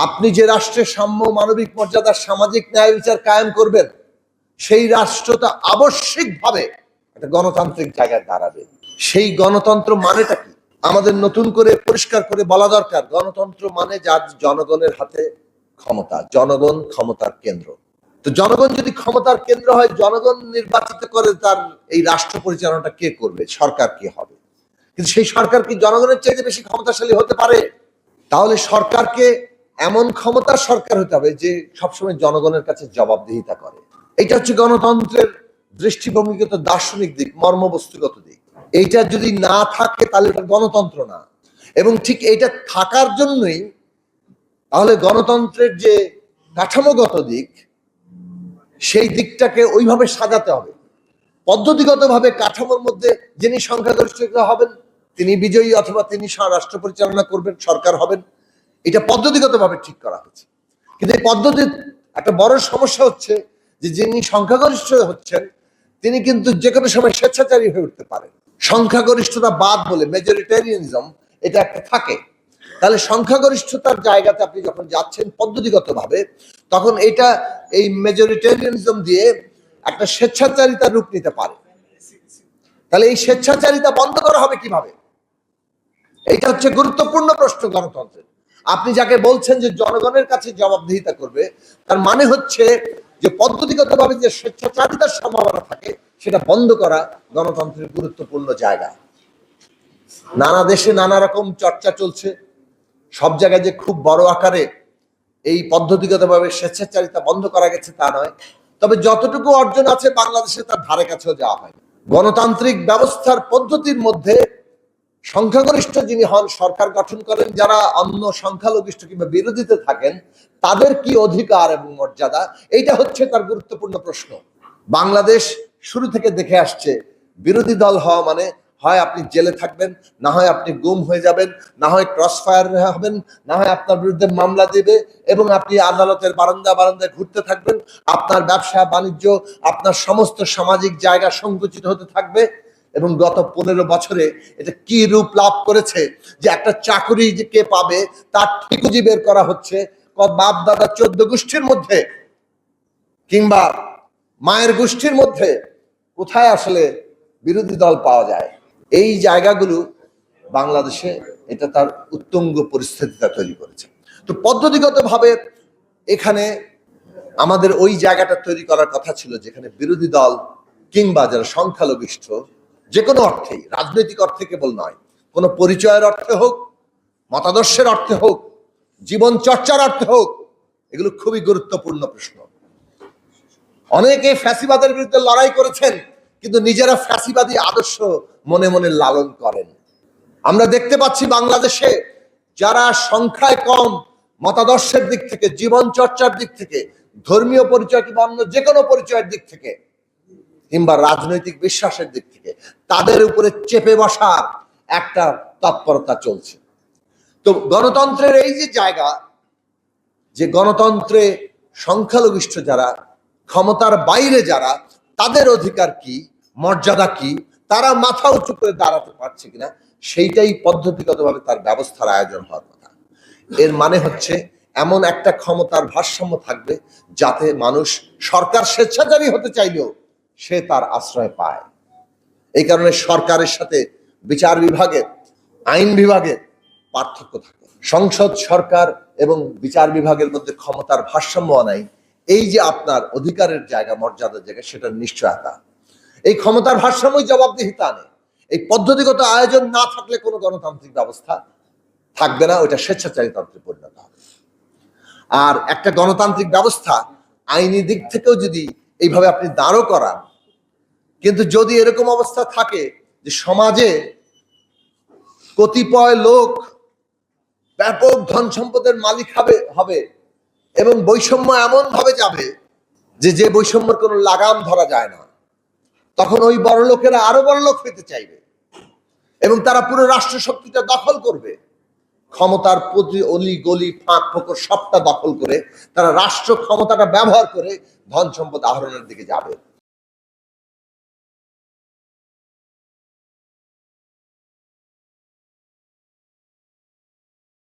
আপনি যে রাষ্ট্রের সাম্য, মানবিক মর্যাদা, সামাজিক ন্যায় বিচার কায়েম করবেন, সেই রাষ্ট্রটা আবশ্যিকভাবে একটা গণতান্ত্রিক জায়গায় দাঁড়াবে। সেই গণতন্ত্র মানেটা কি আমাদের নতুন করে পরিষ্কার করে বলা দরকার। গণতন্ত্র মানে যার জনগণের হাতে ক্ষমতা, জনগণ ক্ষমতার কেন্দ্র। তো জনগণ যদি ক্ষমতার কেন্দ্র হয়, জনগণ নির্বাচিত করে তার এই রাষ্ট্র পরিচালনাটা কে করবে, সরকার কি হবে। কিন্তু সেই সরকার কি জনগণের চাইতে বেশি ক্ষমতাশালী হতে পারে? তাহলে সরকারকে এমন ক্ষমতার সরকার হতে হবে যে সবসময় জনগণের কাছে জবাবদিহিতা করে। এটা হচ্ছে গণতন্ত্রের দৃষ্টিভঙ্গিগত দার্শনিক দিক, মর্মবস্তুগত দিক। এইটা যদি না থাকে তাহলে এটা গণতন্ত্র না। এবং ঠিক এইটা থাকার জন্যই তাহলে গণতন্ত্রের যে কাঠামোগত দিক, সেই দিকটাকে ওইভাবে সাজাতে হবে। পদ্ধতিগতভাবে কাঠামোর মধ্যে যিনি সংখ্যাগরিষ্ঠ হবেন তিনি বিজয়ী, অথবা তিনি রাষ্ট্র পরিচালনা করবেন, সরকার হবেন। এটা পদ্ধতিগতভাবে ঠিক করা হচ্ছে। কিন্তু এই পদ্ধতির একটা বড় সমস্যা হচ্ছে যে যিনি সংখ্যাগরিষ্ঠ হচ্ছেন তিনি কিন্তু যে কোনো সময় স্বেচ্ছাচারী হয়ে উঠতে পারেন। সংখ্যাগরিষ্ঠতা বাদ বলে মেজরিটেরিয়ানিজম এটা একটা থাকে। তাহলে সংখ্যাগরিষ্ঠতার জায়গাতে আপনি যখন যাচ্ছেন পদ্ধতিগতভাবে, তখন এটা এই মেজরিটেরিয়ানিজম দিয়ে একটা স্বেচ্ছাচারিতার রূপ নিতে পারে। তাহলে এই স্বেচ্ছাচারিতা বন্ধ করা হবে কিভাবে? এটা হচ্ছে গুরুত্বপূর্ণ প্রশ্ন গণতন্ত্রের। আপনি যাকে বলছেন যে জনগণের কাছে জবাবদিহিতা করবে, তার মানে হচ্ছে যে পদ্ধতিগতভাবে যে স্বেচ্ছাচারিতার সম্ভাবনা থাকে সেটা বন্ধ করা গণতন্ত্রের গুরুত্বপূর্ণ জায়গা। নানা দেশে নানা রকম চর্চা চলছে, সব জায়গায় যে খুব বড় আকারে এই পদ্ধতিগতভাবে স্বেচ্ছাচারিতা বন্ধ করা গেছে তা নয়, তবে যতটুকু অর্জন আছে বাংলাদেশে তার ধারে কাছেও যাওয়া হয়। গণতান্ত্রিক ব্যবস্থার পদ্ধতির মধ্যে সংখ্যাগরিষ্ঠ যিনি হন, সরকার গঠন করেন, যারা অন্য সংখ্যালঘিষ্ঠ কিংবা বিরোধীতে থাকেন তাদের কি অধিকার এবং মর্যাদা, এইটা হচ্ছে তার গুরুত্বপূর্ণ প্রশ্ন। বাংলাদেশ শুরু থেকে দেখে আসছে বিরোধী দল হওয়া মানে হয় আপনি জেলে থাকবেন, না হয় আপনি গুম হয়ে যাবেন, না হয় ক্রস ফায়ার হবেন, না হয় আপনার বিরুদ্ধে মামলা দেবে এবং আপনি আদালতের বারান্দায় ঘুরতে থাকবেন। আপনার ব্যবসা বাণিজ্য, আপনার সমস্ত সামাজিক জায়গা সংকুচিত হতে থাকবে। এবং গত 15 বছরে এটা কি রূপ লাভ করেছে যে একটা চাকরি যে কে পাবে তার ঠিকুজি বের করা হচ্ছে বাপ দাদা 14 গোষ্ঠীর মধ্যে কিংবা মায়ের গোষ্ঠীর মধ্যে কোথায় আসলে বিরোধী দল পাওয়া যায়। এই জায়গাগুলো বাংলাদেশে এটা তার উত্তুঙ্গ পরিস্থিতিটা তৈরি করেছে। তো পদ্ধতিগতভাবে এখানে আমাদের ওই জায়গাটা তৈরি করার কথা ছিল যেখানে বিরোধী দল কিংবা যারা সংখ্যালঘিষ্ঠ যে কোনো অর্থেই, রাজনৈতিক অর্থে কেবল নয়, কোনো পরিচয়ের অর্থে হোক, মতাদর্শের অর্থে হোক, জীবন চর্চার অর্থে হোক, এগুলো খুবই গুরুত্বপূর্ণ প্রশ্ন। অনেকে ফ্যাসিবাদের বিরুদ্ধে লড়াই করেছেন কিন্তু নিজেরা ফ্যাসিবাদী আদর্শ মনে মনে লালন করেন। আমরা দেখতে পাচ্ছি বাংলাদেশে যারা সংখ্যায় কম, মতাদর্শের দিক থেকে, জীবন চর্চার দিক থেকে, ধর্মীয় পরিচয় কিংবা অন্য যে কোনো পরিচয়ের দিক থেকে কিংবা রাজনৈতিক বিশ্বাসের দিক থেকে তাদের উপরে চেপে বসার একটা তৎপরতা চলছে। তো গণতন্ত্রের এই যে জায়গা, যে গণতন্ত্রে সংখ্যালঘিষ্ঠ যারা, ক্ষমতার বাইরে যারা, তাদের অধিকার কি, মর্যাদা কি, তারা মাথা উঁচু করে দাঁড়াতে পারছে কিনা, সেইটাই পদ্ধতিগতভাবে তার ব্যবস্থার আয়োজন হওয়ার কথা। এর মানে হচ্ছে এমন একটা ক্ষমতার ভারসাম্য থাকবে যাতে মানুষ সরকার স্বেচ্ছাচারী হতে চাইলেও সে তার আশ্রয় পায়। এই কারণে সরকারের সাথে বিচার বিভাগের, আইন বিভাগের পার্থক্য থাকে। সংসদ, সরকার এবং বিচার বিভাগের মধ্যে ক্ষমতার ভারসাম্য নাই, এই যে আপনার অধিকারের জায়গা, মর্যাদার জায়গা, সেটার নিশ্চয়তা। এই ক্ষমতার ভারসাম্যই জবাবদিহিতা আনে। এই পদ্ধতিগত আয়োজন না থাকলে কোনো গণতান্ত্রিক ব্যবস্থা থাকবে না, ওইটা স্বেচ্ছাচারীতন্ত্রে পরিণত হবে। আর একটা গণতান্ত্রিক ব্যবস্থা আইনি দিক থেকেও যদি এইভাবে আপনি দাঁড়ও করান, কিন্তু যদি এরকম অবস্থা থাকে যে সমাজে কতিপয় লোক ব্যাপক ধন সম্পদের মালিক হবে এবং বৈষম্য এমন ভাবে যাবে যে বৈষম্যের কোনো লাগাম ধরা যায় না, তখন ওই বড় লোকেরা আরো বড় লোক হইতে চাইবে এবং তারা পুরো রাষ্ট্র শক্তিটা দখল করবে। ক্ষমতার প্রতি অলি গলি, ফাঁক ফোকর সবটা দখল করে তারা রাষ্ট্র ক্ষমতাটা ব্যবহার করে ধন সম্পদ আহরণের দিকে যাবে।